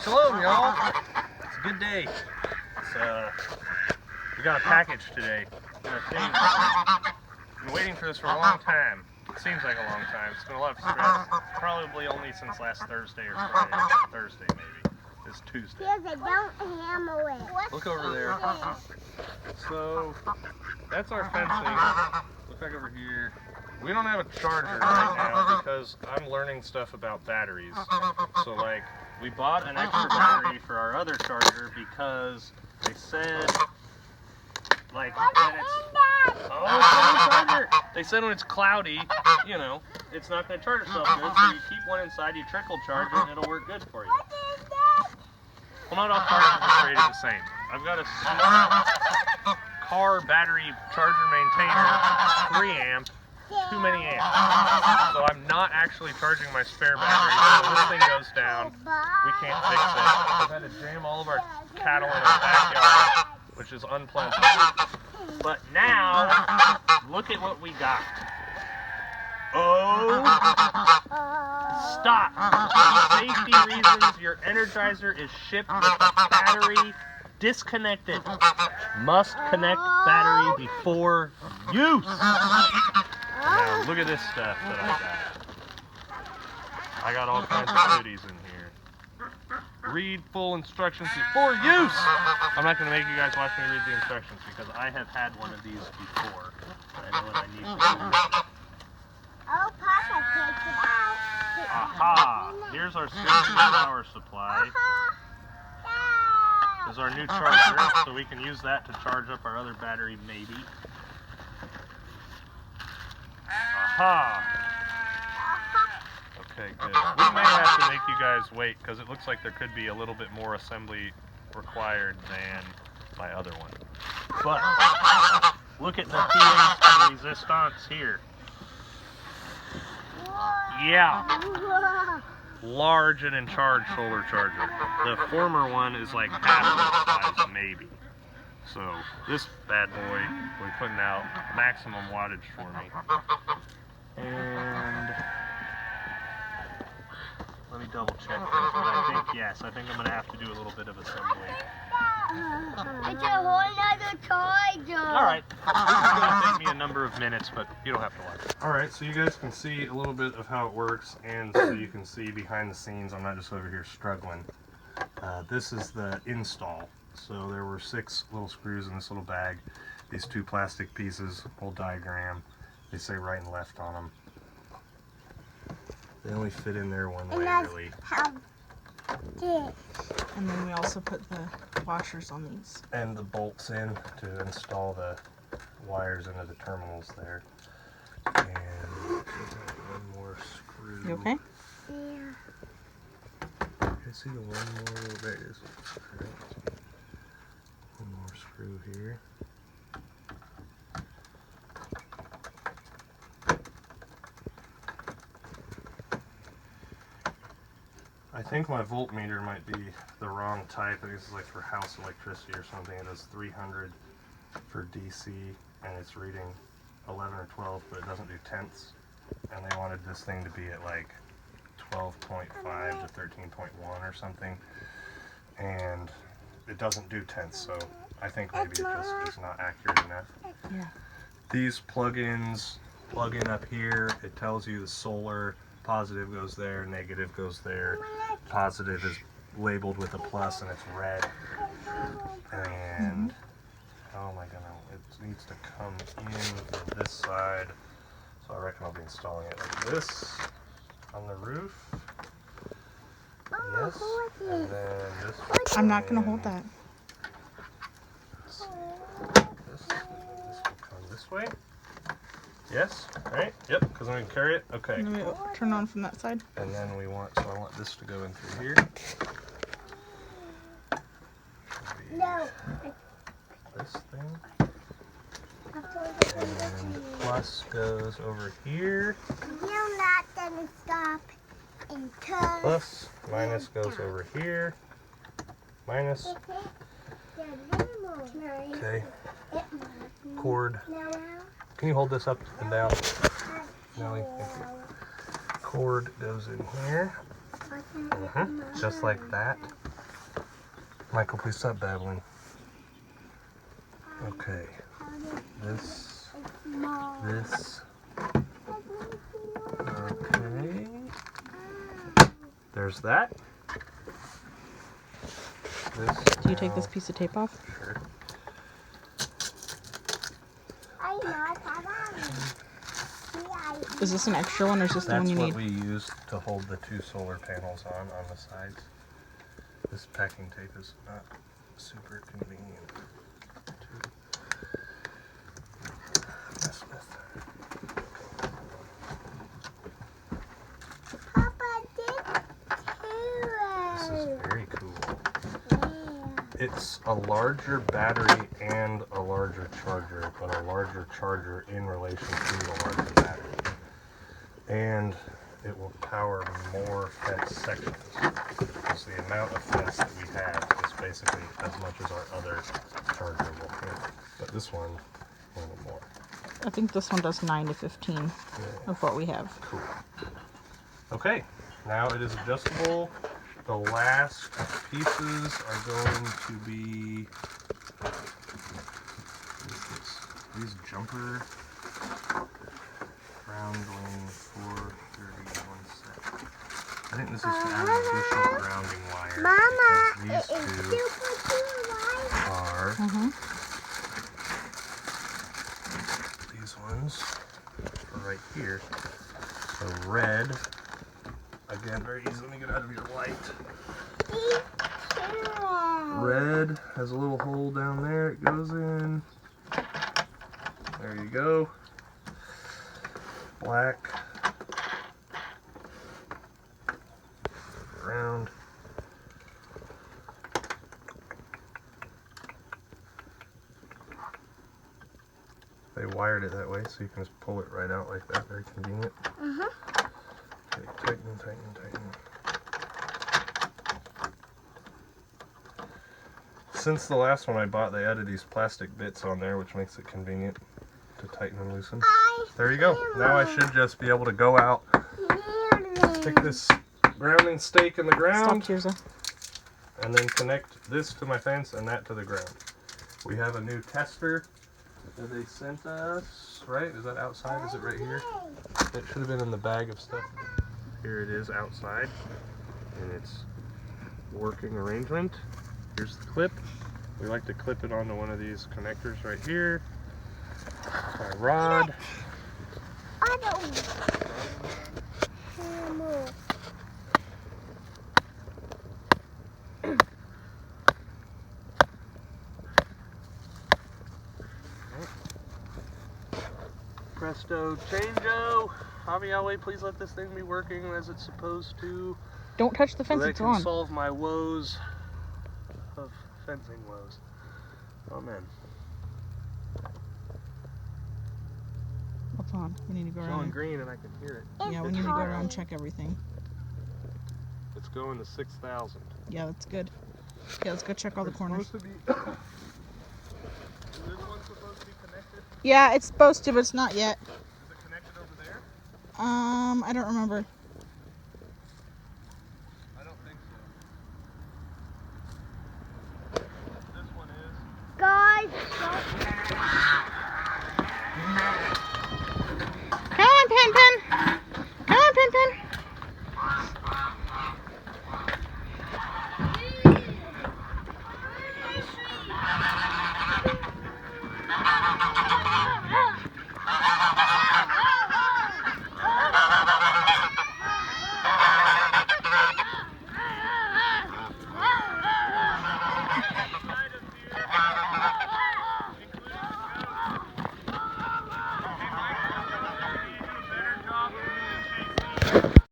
Shalom, y'all. It's a good day. We got a package today. I've been waiting for this for a long time. It seems like a long time. It's been a lot of stress. Probably only since last Thursday or Friday. Thursday, maybe. It's Tuesday. Yeah, they don't hammer it. Look over there. So, that's our fencing. Look back over here. We don't have a charger right now because I'm learning stuff about batteries. So, like, we bought an extra battery for our other charger because they said, like, when it's... Oh, it's a new charger! They said when it's cloudy, you know, it's not going to charge itself good, so you keep one inside, you trickle charge it, and it'll work good for you. Well, not all chargers are created the same. I've got a small car battery charger maintainer, 3 amp, too many amps. So I'm not actually charging my spare battery. So when this thing goes down, we can't fix it. I've had to jam all of our cattle in our backyard, which is unpleasant. But now, look at what we got. Oh, stop. For safety reasons, your Energizer is shipped with a battery disconnected. Must connect battery before use. Now, look at this stuff that I got. I got all kinds of goodies in here. Read full instructions before use. I'm not going to make you guys watch me read the instructions because I have had one of these before. I know what I need to do. Oh, Papa, take it out. Aha! Here's our 60 power supply. This is our new charger, so we can use that to charge up our other battery, maybe. Aha! Okay, good. We may have to make you guys wait because it looks like there could be a little bit more assembly required than my other one. But look at the PA resistance here. Yeah. Large and in charge solar charger. The former one is like half that size, maybe. So this bad boy will be putting out maximum wattage for me. And let me double check this, but I think yes, I think I'm gonna have to do a little bit of assembly. It's a whole other charger. Alright, this is gonna take me a number of minutes, but you don't have to watch. Alright, so you guys can see a little bit of how it works, and so you can see behind the scenes, I'm not just over here struggling. This is the install. So there were 6 little screws in this little bag. These 2 plastic pieces, whole diagram. They say right and left on them. They only fit in there one way, really. And then we also put the washers on these. And the bolts in to install the wires into the terminals there. And one more screw. You okay? Yeah. I see the one more, there it is. Right. One more screw here. I think my voltmeter might be the wrong type. I think this is like for house electricity or something. It is 300 for DC and it's reading 11 or 12, but it doesn't do tenths. And they wanted this thing to be at like 12.5 to 13.1 or something. And it doesn't do tenths, so I think maybe it just is not accurate enough. Yeah. These plugins plug in up here. It tells you the solar. Positive goes there, negative goes there. Positive is labeled with a plus and it's red. And oh my god, it needs to come in from this side. So I reckon I'll be installing it like this on the roof. Yes, and then this. I'm not going to hold that. This will come this way. Yes, right? Yep, because I'm going to carry it. Okay. And then we turn on from that side. And then we want, so I want this to go in through here. No. This thing. And plus goes over here. You're not gonna stop until Plus, minus goes over here. Minus. Okay. Cord. Can you hold this up and down? Nelly, thank you. Cord goes in here. Just like that. Michael, please stop babbling. Okay. This. Okay. There's that. This. Do you take this piece of tape off? Sure. Is this an extra one or is this the one That's you what need? we use to hold the 2 solar panels on the sides. This packing tape is not super convenient to mess with. Papa did This is too. very cool. Yeah. It's a larger battery and a larger charger, but a larger charger in relation to the larger battery. And it will power more fence sections. Because the amount of fence that we have is basically as much as our other charger will handle. But this one, a little more. I think this one does 9 to 15 Yeah. of what we have. Cool. Okay, now it is adjustable. The last pieces are going to be these jumper ground wing 431 set. I think this is to add additional grounding wire. Mama, because it is these two super light. are Mm-hmm. these ones are right here. So red. Again, very easy. Let me get out of your light. Red has a little hole down there. It goes in. There you go. Black. Round. They wired it that way so you can just pull it right out like that. Very convenient. Okay, tighten. Since the last one I bought, they added these plastic bits on there, which makes it convenient to tighten and loosen. There you go. Now I should just be able to go out, stick this grounding stake in the Stop, ground, Tirza. and then connect this to my fence and that to the ground. We have a new tester that they sent us, right? Is that outside? Is it right here? It should have been in the bag of stuff. Here it is outside, and it's working arrangement. Here's the clip. We like to clip it onto one of these connectors right here. My rod. I don't. Presto changeo. Javier, please let this thing be working as it's supposed to. Don't touch the So fence, that it's can on. solve my woes of fencing woes. Amen. What's on? We need to go It's on around. green and I can hear it. Yeah, we need to go around and check everything. It's going to 6,000. Yeah, that's good. Okay, let's go check all the corners. Is this one supposed to be connected? Yeah, it's supposed to, but it's not yet. Is it connected over there? I don't remember. I don't think so. This one is. Guys, Come on, Pen Pen. Come on, Pen Pen.